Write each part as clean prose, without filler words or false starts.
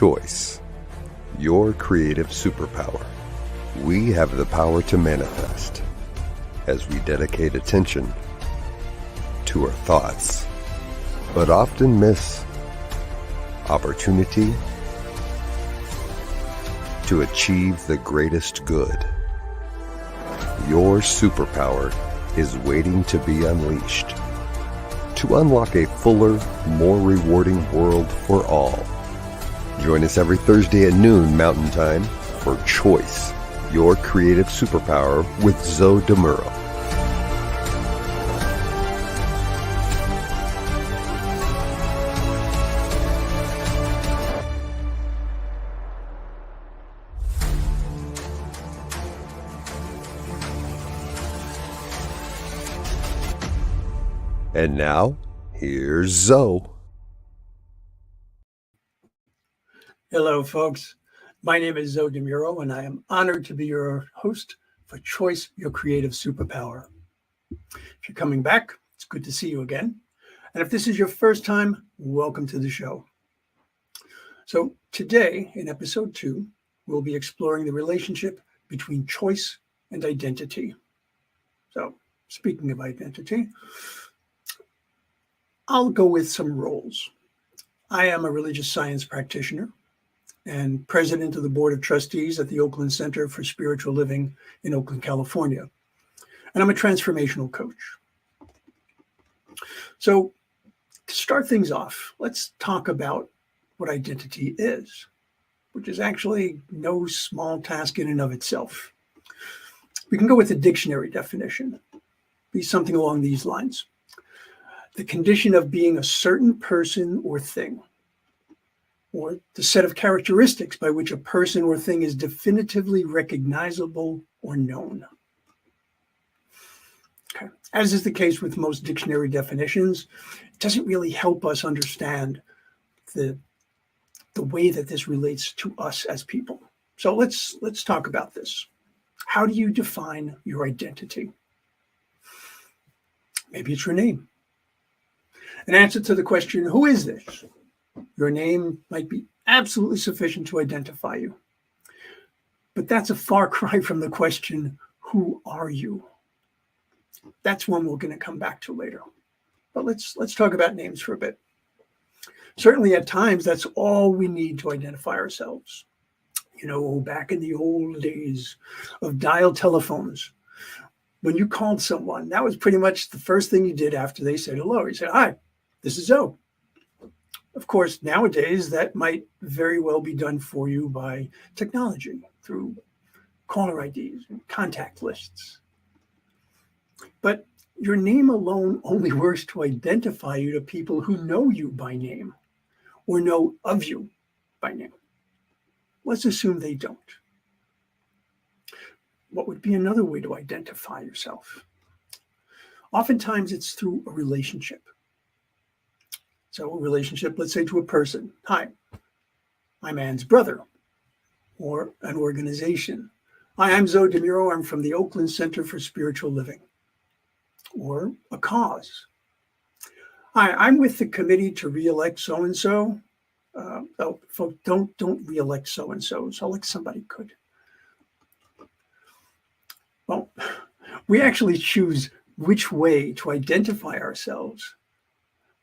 Choice, your creative superpower. We have the power to manifest as we dedicate attention to our thoughts, but often miss opportunity to achieve the greatest good. Your superpower is waiting to be unleashed to unlock a fuller, more rewarding world for all. Join us every Thursday at noon Mountain Time for Choice, your creative superpower with Zoe DeMuro. And now, here's Zoe. Hello, folks. My name is Zoe DeMuro, and I am honored to be your host for Choice, Your Creative Superpower. If you're coming back, it's good to see you again. And if this is your first time, welcome to the show. So today, in episode 2, we'll be exploring the relationship between choice and identity. So, speaking of identity, I'll go with some roles. I am a religious science practitioner and president of the board of trustees at the Oakland Center for Spiritual Living in Oakland, California. And I'm a transformational coach. So to start things off, let's talk about what identity is, which is actually no small task in and of itself. We can go with a dictionary definition, be something along these lines. The condition of being a certain person or thing, or the set of characteristics by which a person or thing is definitively recognizable or known. Okay. As is the case with most dictionary definitions, it doesn't really help us understand the way that this relates to us as people. So let's talk about this. How do you define your identity? Maybe it's your name. An answer to the question, who is this? Your name might be absolutely sufficient to identify you. But that's a far cry from the question, who are you? That's one we're going to come back to later. But let's talk about names for a bit. Certainly at times, that's all we need to identify ourselves. You know, back in the old days of dial telephones, when you called someone, that was pretty much the first thing you did after they said hello. You said, hi, this is Zoe. Of course, nowadays, that might very well be done for you by technology through caller IDs and contact lists. But your name alone only works to identify you to people who know you by name or know of you by name. Let's assume they don't. What would be another way to identify yourself? Oftentimes, it's through a relationship. So a relationship, let's say to a person. Hi, I'm Ann's brother, or an organization. Hi, I'm Zoe DeMuro. I'm from the Oakland Center for Spiritual Living, or a cause. Hi, I'm with the committee to re-elect so-and-so. Folks, don't re-elect so-and-so. Select somebody good. Well, we actually choose which way to identify ourselves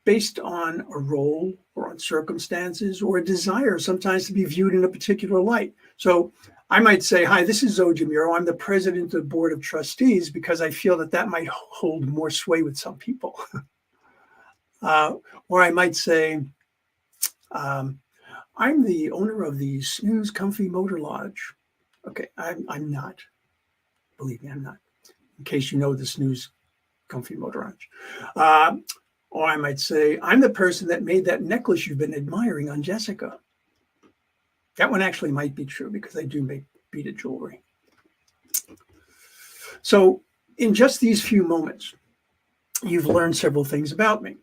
based on a role or on circumstances or a desire sometimes to be viewed in a particular light. So I might say, hi, this is Zoe DeMuro. I'm the president of the board of trustees because I feel that might hold more sway with some people. Or I might say, I'm the owner of the Snooze Comfy Motor Lodge. Okay, I'm not. Believe me, I'm not. In case you know the Snooze Comfy Motor Lodge. Or I might say, I'm the person that made that necklace you've been admiring on Jessica. That one actually might be true because I do make beaded jewelry. So in just these few moments, you've learned several things about me.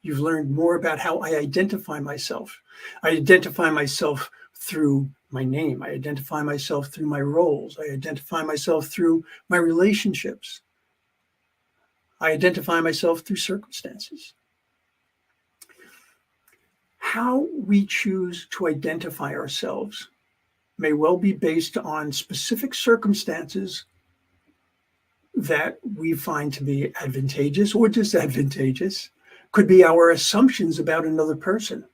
You've learned more about how I identify myself. I identify myself through my name. I identify myself through my roles. I identify myself through my relationships. I identify myself through circumstances. how we choose to identify ourselves may well be based on specific circumstances that we find to be advantageous or disadvantageous. Could be our assumptions about another person.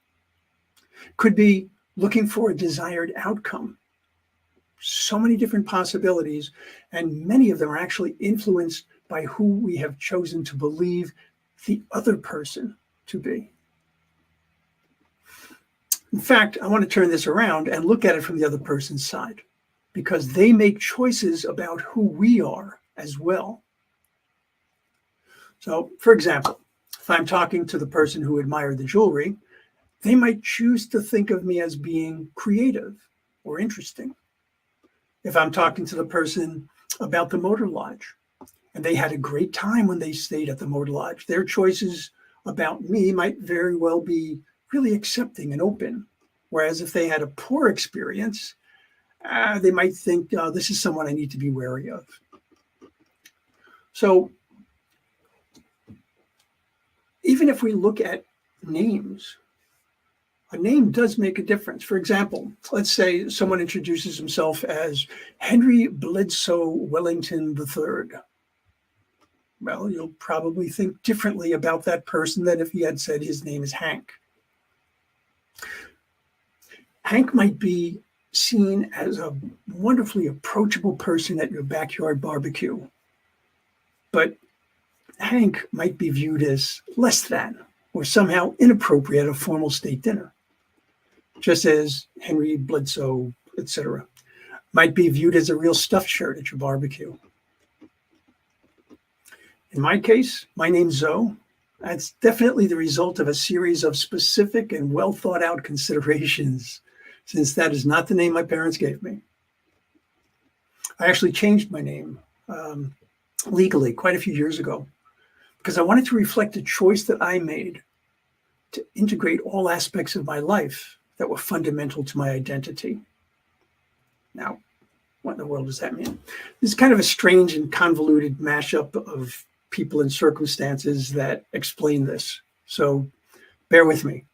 Could be looking for a desired outcome. So many different possibilities, and many of them are actually influenced by who we have chosen to believe the other person to be. In fact, I want to turn this around and look at it from the other person's side, because they make choices about who we are as well. So, for example, if I'm talking to the person who admired the jewelry, they might choose to think of me as being creative or interesting. If I'm talking to the person about the motor lodge and they had a great time when they stayed at the motor lodge, their choices about me might very well be really accepting and open. Whereas if they had a poor experience, they might think, this is someone I need to be wary of. So even if we look at names, a name does make a difference. For example, let's say someone introduces himself as Henry Bledsoe Wellington III. Well, you'll probably think differently about that person than if he had said his name is Hank. Hank might be seen as a wonderfully approachable person at your backyard barbecue, but Hank might be viewed as less than or somehow inappropriate at a formal state dinner, just as Henry Bledsoe, etc., might be viewed as a real stuffed shirt at your barbecue. In my case, my name's Zoe. That's definitely the result of a series of specific and well thought out considerations, since that is not the name my parents gave me. I actually changed my name legally quite a few years ago because I wanted to reflect a choice that I made to integrate all aspects of my life that were fundamental to my identity. Now, what in the world does that mean? This is kind of a strange and convoluted mashup of people and circumstances that explain this. So bear with me.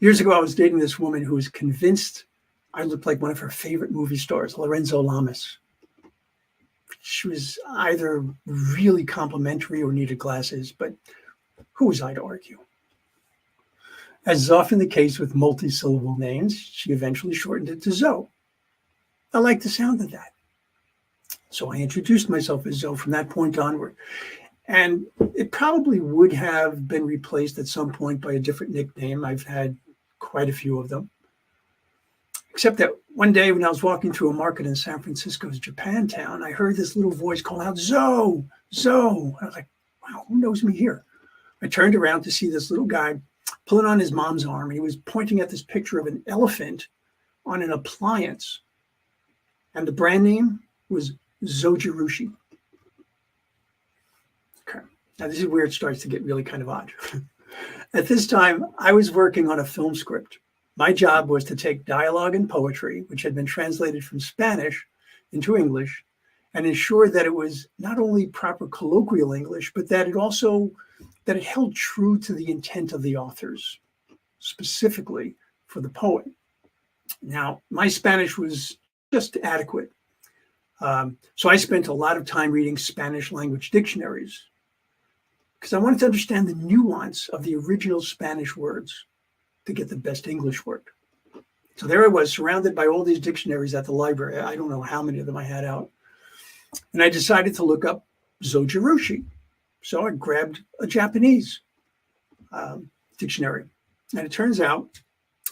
Years ago, I was dating this woman who was convinced I looked like one of her favorite movie stars, Lorenzo Lamas. She was either really complimentary or needed glasses, but who was I to argue? As is often the case with multi-syllable names, she eventually shortened it to Zoe. I liked the sound of that. So I introduced myself as Zoe from that point onward. And it probably would have been replaced at some point by a different nickname. I've had quite a few of them. Except that one day when I was walking through a market in San Francisco's Japantown, I heard this little voice call out, Zoe, Zoe. I was like, wow, who knows me here? I turned around to see this little guy pulling on his mom's arm. He was pointing at this picture of an elephant on an appliance. And the brand name was Zojirushi. Okay, now this is where it starts to get really kind of odd. At this time, I was working on a film script. My job was to take dialogue and poetry, which had been translated from Spanish into English, and ensure that it was not only proper colloquial English, but that it held true to the intent of the authors, specifically for the poet. Now, my Spanish was just adequate. So I spent a lot of time reading Spanish language dictionaries because I wanted to understand the nuance of the original Spanish words to get the best English word. So there I was, surrounded by all these dictionaries at the library. I don't know how many of them I had out. And I decided to look up Zojirushi. So I grabbed a Japanese dictionary. And it turns out,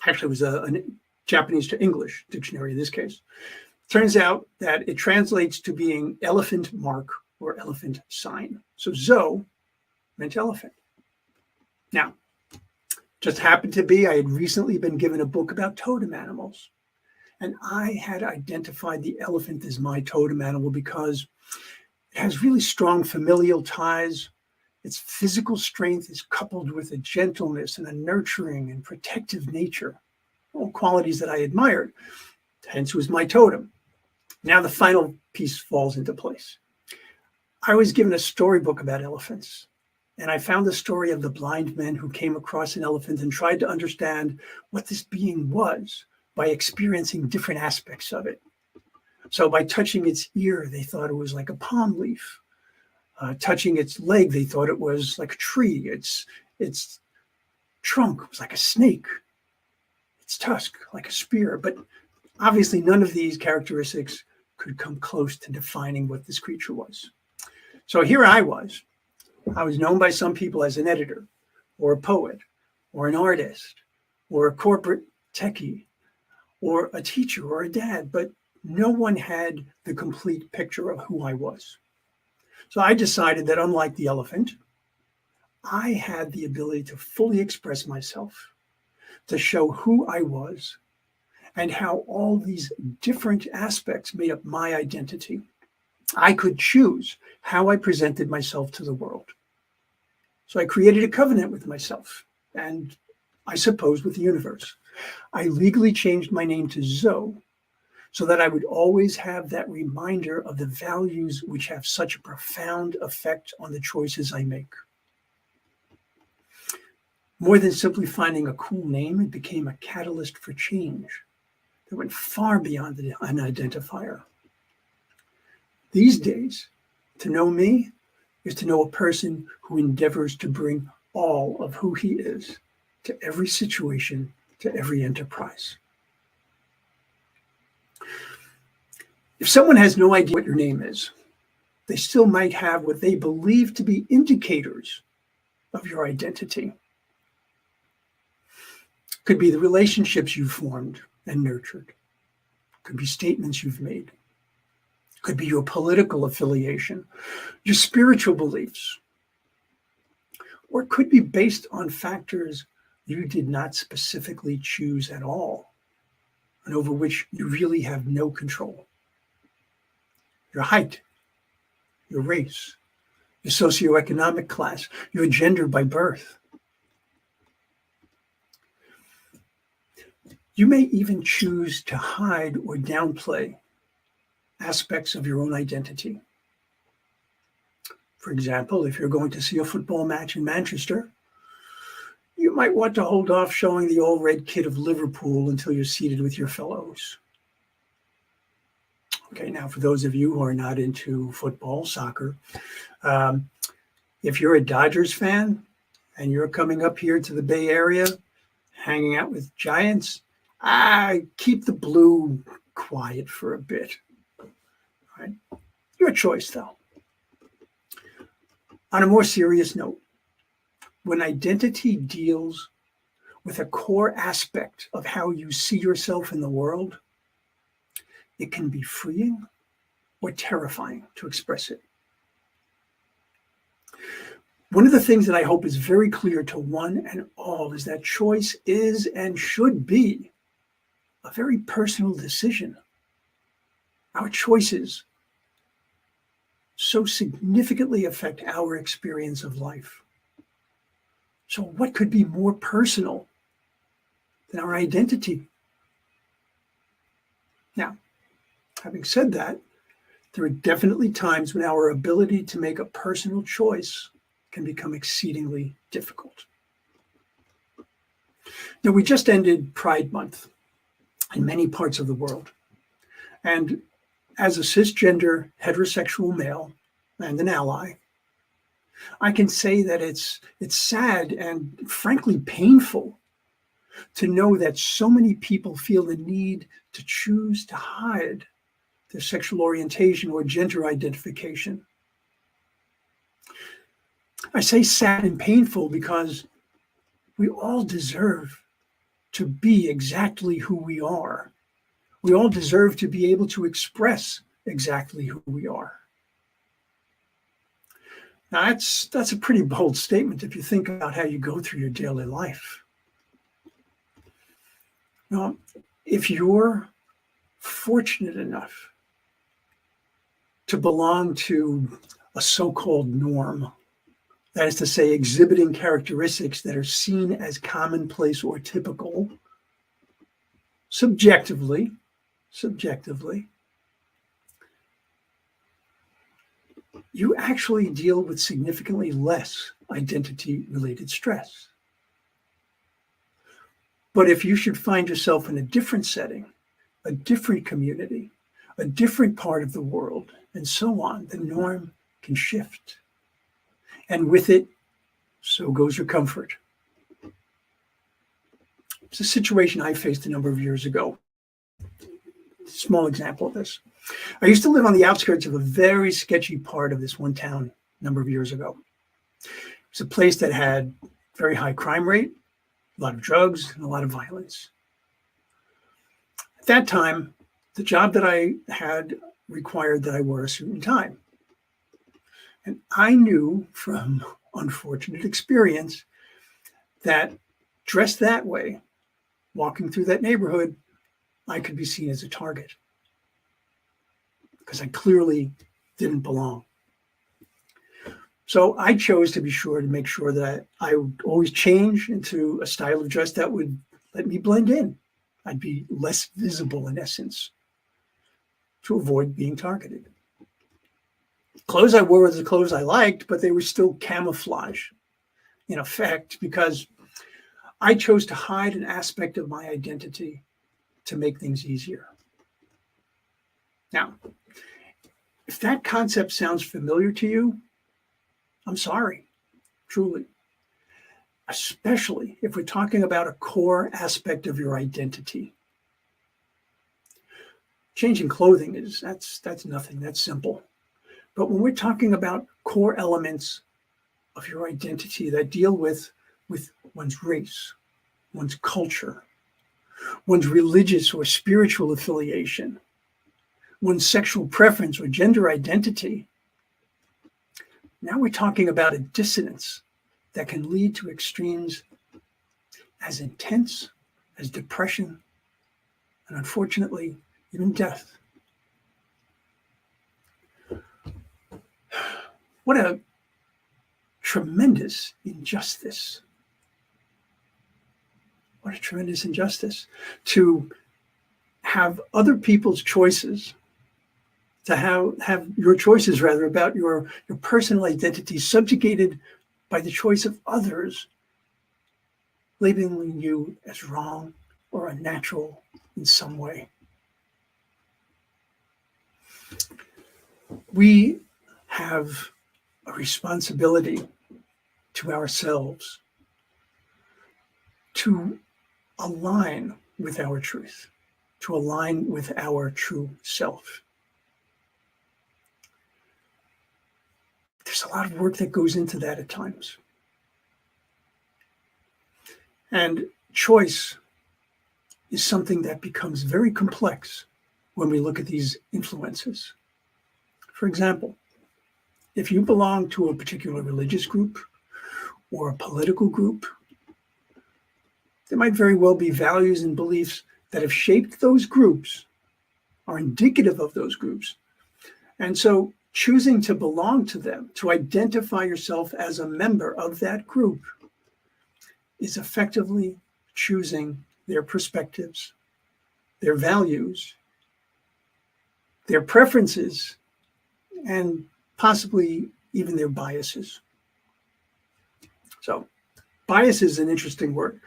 actually it was a Japanese to English dictionary in this case. Turns out that it translates to being elephant mark or elephant sign. So Zoe meant elephant. Now, just happened to be I had recently been given a book about totem animals. And I had identified the elephant as my totem animal because it has really strong familial ties. Its physical strength is coupled with a gentleness and a nurturing and protective nature, all qualities that I admired. Hence it was my totem. Now the final piece falls into place. I was given a storybook about elephants, and I found the story of the blind men who came across an elephant and tried to understand what this being was by experiencing different aspects of it. So by touching its ear, they thought it was like a palm leaf. Touching its leg, they thought it was like a tree. Its trunk was like a snake. Its tusk like a spear. But obviously none of these characteristics could come close to defining what this creature was. So here I was. I was known by some people as an editor, or a poet, or an artist, or a corporate techie, or a teacher, or a dad, but no one had the complete picture of who I was. So I decided that unlike the elephant, I had the ability to fully express myself, to show who I was, and how all these different aspects made up my identity. I could choose how I presented myself to the world. So I created a covenant with myself, and I suppose with the universe. I legally changed my name to Zoe so that I would always have that reminder of the values which have such a profound effect on the choices I make. More than simply finding a cool name, it became a catalyst for change that went far beyond an identifier. These days, to know me is to know a person who endeavors to bring all of who he is to every situation, to every enterprise. If someone has no idea what your name is, they still might have what they believe to be indicators of your identity. Could be the relationships you've formed and nurtured. Could be statements you've made. Could be your political affiliation, your spiritual beliefs. Or it could be based on factors you did not specifically choose at all, and over which you really have no control. Your height, your race, your socioeconomic class, your gender by birth. You may even choose to hide or downplay aspects of your own identity. For example, if you're going to see a football match in Manchester, you might want to hold off showing the all-red kit of Liverpool until you're seated with your fellows. Okay, now for those of you who are not into football, soccer, if you're a Dodgers fan and you're coming up here to the Bay Area, hanging out with Giants, keep the blue quiet for a bit. Right? Your choice, though. On a more serious note, when identity deals with a core aspect of how you see yourself in the world, it can be freeing or terrifying to express it. One of the things that I hope is very clear to one and all is that choice is and should be a very personal decision. Our choices so significantly affect our experience of life. So what could be more personal than our identity? Now, having said that, there are definitely times when our ability to make a personal choice can become exceedingly difficult. Now, we just ended Pride Month in many parts of the world. And as a cisgender heterosexual male and an ally, I can say that it's sad and frankly painful to know that so many people feel the need to choose to hide their sexual orientation or gender identification. I say sad and painful because we all deserve to be exactly who we are. We all deserve to be able to express exactly who we are. Now, that's a pretty bold statement if you think about how you go through your daily life. Now, if you're fortunate enough to belong to a so-called norm, that is to say, exhibiting characteristics that are seen as commonplace or typical, subjectively, you actually deal with significantly less identity-related stress. But if you should find yourself in a different setting, a different community, a different part of the world, and so on, the norm can shift. And with it, so goes your comfort. It's a situation I faced a number of years ago. Small example of this. I used to live on the outskirts of a very sketchy part of this one town a number of years ago. It's a place that had very high crime rate, a lot of drugs, and a lot of violence. At that time, the job that I had required that I wear a suit and tie. And I knew from unfortunate experience that dressed that way, walking through that neighborhood, I could be seen as a target because I clearly didn't belong. So I chose to be sure to make sure that I would always change into a style of dress that would let me blend in. I'd be less visible in essence to avoid being targeted. Clothes I wore were the clothes I liked, but they were still camouflage in effect because I chose to hide an aspect of my identity to make things easier. Now, if that concept sounds familiar to you, I'm sorry, truly. Especially if we're talking about a core aspect of your identity. Changing clothing that's nothing, that's simple. But when we're talking about core elements of your identity that deal with one's race, one's culture, one's religious or spiritual affiliation, one's sexual preference or gender identity, now we're talking about a dissonance that can lead to extremes as intense as depression and, unfortunately, even death. What a tremendous injustice. What a tremendous injustice to have other people's choices, to have your choices rather about your personal identity subjugated by the choice of others, labeling you as wrong or unnatural in some way. We have a responsibility to ourselves to align with our truth, to align with our true self. There's a lot of work that goes into that at times. And choice is something that becomes very complex when we look at these influences. For example, if you belong to a particular religious group or a political group, there might very well be values and beliefs that have shaped those groups, are indicative of those groups. And so choosing to belong to them, to identify yourself as a member of that group, is effectively choosing their perspectives, their values, their preferences, and possibly even their biases. So bias is an interesting word.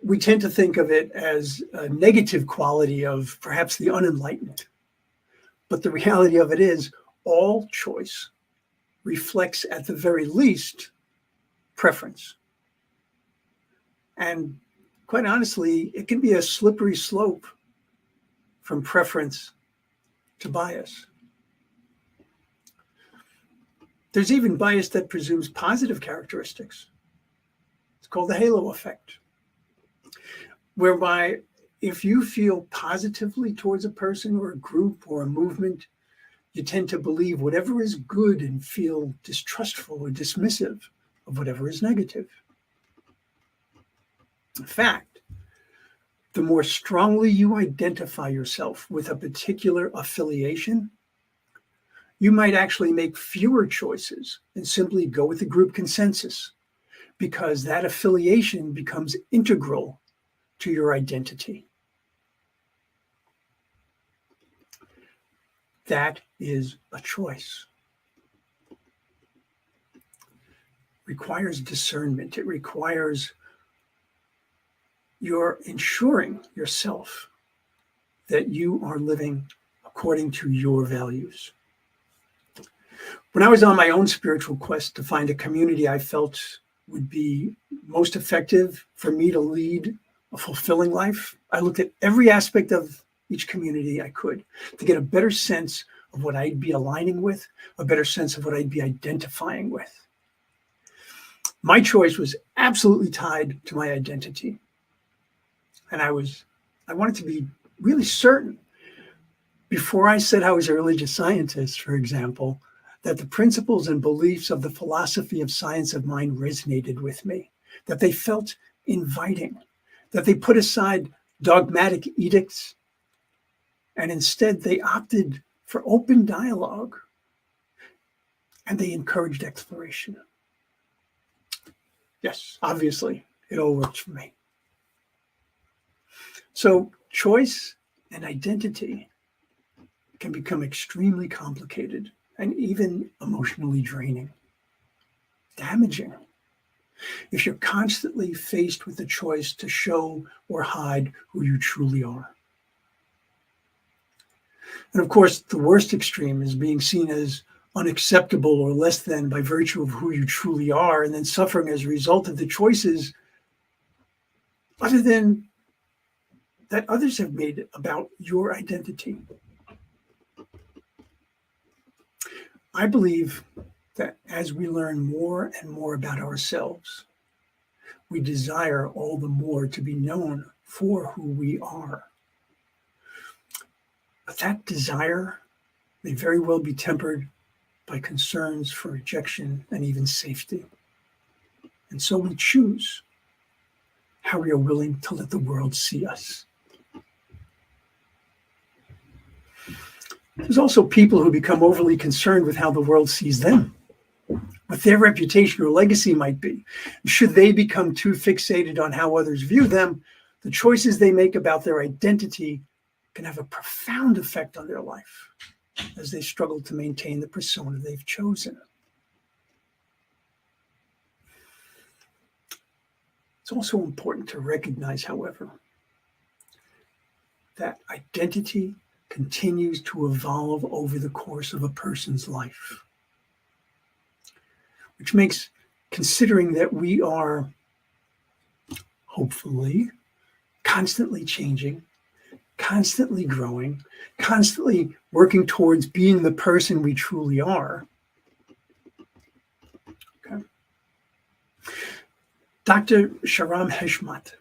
We tend to think of it as a negative quality of perhaps the unenlightened. But the reality of it is all choice reflects, at the very least, preference. And quite honestly, it can be a slippery slope from preference to bias. There's even bias that presumes positive characteristics. It's called the halo effect, whereby if you feel positively towards a person or a group or a movement, you tend to believe whatever is good and feel distrustful or dismissive of whatever is negative. In fact, the more strongly you identify yourself with a particular affiliation, you might actually make fewer choices and simply go with the group consensus because that affiliation becomes integral to your identity. That is a choice. requires discernment. It requires your ensuring yourself that you are living according to your values. When I was on my own spiritual quest to find a community I felt would be most effective for me to lead a fulfilling life, I looked at every aspect of each community I could to get a better sense of what I'd be aligning with, a better sense of what I'd be identifying with. My choice was absolutely tied to my identity. And I wanted to be really certain before I said I was a religious scientist, for example, that the principles and beliefs of the philosophy of science of mind resonated with me, that they felt inviting, that they put aside dogmatic edicts, and instead they opted for open dialogue, and they encouraged exploration. Yes, obviously, it all works for me. So choice and identity can become extremely complicated and even emotionally draining, damaging, if you're constantly faced with the choice to show or hide who you truly are. And of course, the worst extreme is being seen as unacceptable or less than by virtue of who you truly are, and then suffering as a result of the choices other than that others have made about your identity. I believe that as we learn more and more about ourselves, we desire all the more to be known for who we are. But that desire may very well be tempered by concerns for rejection and even safety. And so we choose how we are willing to let the world see us. There's also people who become overly concerned with how the world sees them, what their reputation or legacy might be. Should they become too fixated on how others view them, the choices they make about their identity can have a profound effect on their life as they struggle to maintain the persona they've chosen. It's also important to recognize, however, that identity continues to evolve over the course of a person's life, which makes considering that we are hopefully constantly changing, constantly growing, constantly working towards being the person we truly are. Okay. Dr. Shahram Heshmat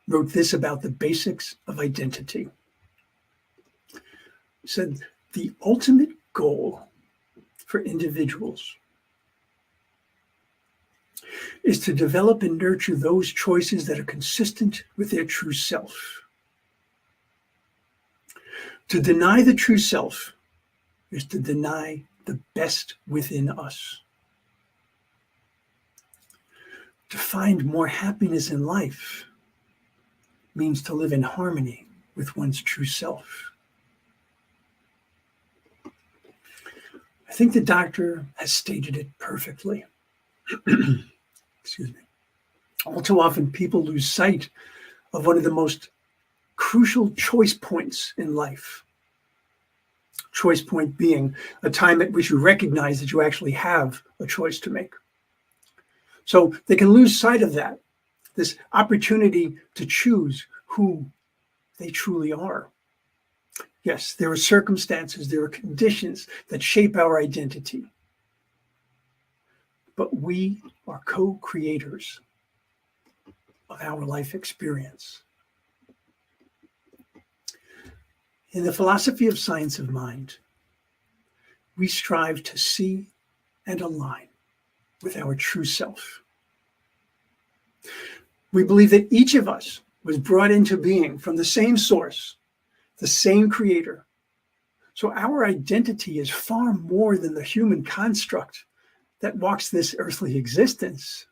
wrote this about the basics of identity. He said, the ultimate goal for individuals is to develop and nurture those choices that are consistent with their true self. To deny the true self is to deny the best within us. To find more happiness in life means to live in harmony with one's true self. I think the doctor has stated it perfectly. Excuse me. All too often, people lose sight of one of the most crucial choice points in life. Choice point being a time at which you recognize that you actually have a choice to make. So they can lose sight of that, this opportunity to choose who they truly are. Yes, there are circumstances, there are conditions that shape our identity. But we are co-creators of our life experience. In the philosophy of science of mind, we strive to see and align with our true self. We believe that each of us was brought into being from the same source, the same creator. So our identity is far more than the human construct that walks this earthly existence.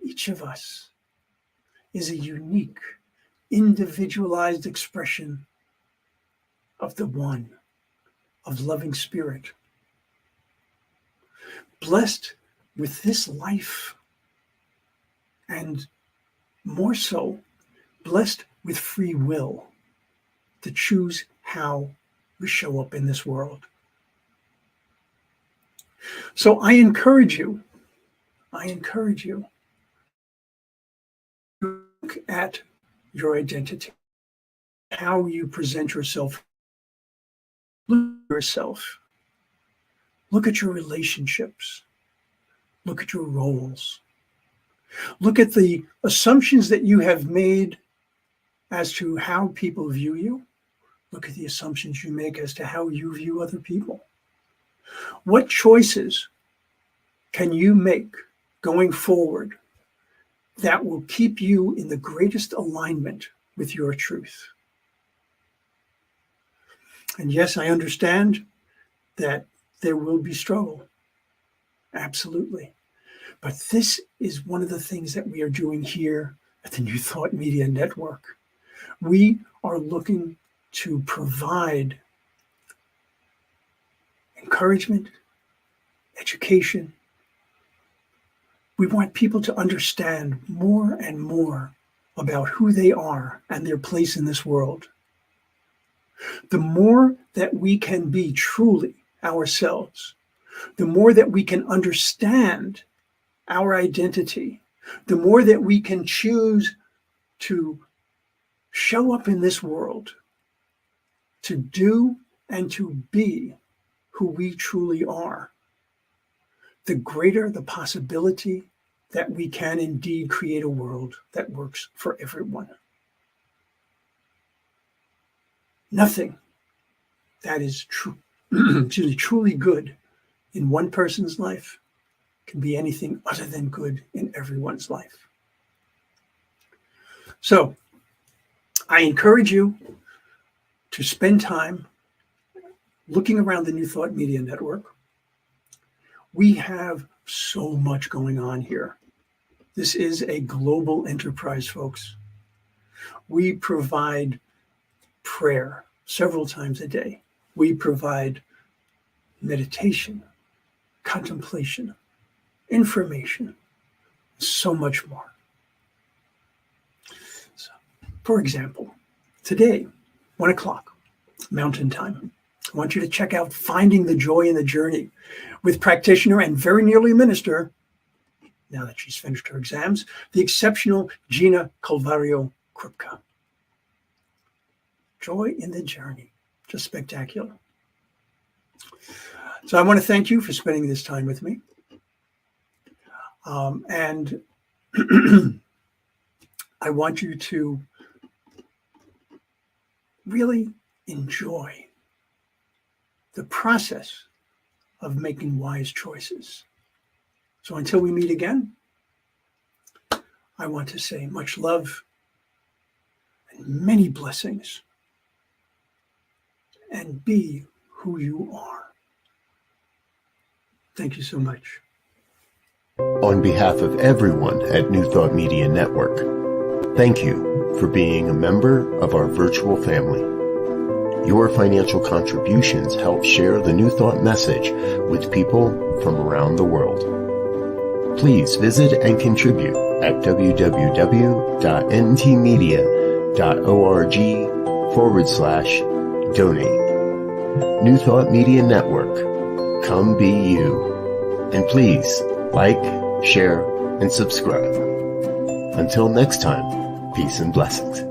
Each of us is a unique, individualized expression of the one, of loving spirit. Blessed with this life, and more so, blessed with free will to choose how we show up in this world. So I encourage you to look at your identity, how you present yourself. Look at yourself. Look at your relationships. Look at your roles. Look at the assumptions that you have made as to how people view you. Look at the assumptions you make as to how you view other people. What choices can you make going forward that will keep you in the greatest alignment with your truth? And yes, I understand that there will be struggle. Absolutely. But this is one of the things that we are doing here at the New Thought Media Network. We are looking to provide encouragement, education. We want people to understand more and more about who they are and their place in this world. The more that we can be truly ourselves, the more that we can understand our identity, the more that we can choose to show up in this world, to do and to be who we truly are, the greater the possibility that we can indeed create a world that works for everyone. Nothing that is truly good in one person's life can be anything other than good in everyone's life. So I encourage you to spend time looking around the New Thought Media Network. We have so much going on here. This is a global enterprise, folks. We provide prayer several times a day. We provide meditation, contemplation, information, so much more. So, for example, today, 1 o'clock, Mountain Time, I want you to check out Finding the Joy in the Journey with practitioner and very nearly minister, now that she's finished her exams, the exceptional Gina Calvario Krupka. Joy in the journey, just spectacular. So I want to thank you for spending this time with me. And I want you to really enjoy the process of making wise choices. So until we meet again, I want to say much love and many blessings, and be who you are. Thank you so much. On behalf of everyone at New Thought Media Network, thank you for being a member of our virtual family. Your financial contributions help share the New Thought message with people from around the world. Please visit and contribute at www.ntmedia.org/donate. New Thought Media Network, come be you. And please like, share, and subscribe. Until next time, peace and blessings.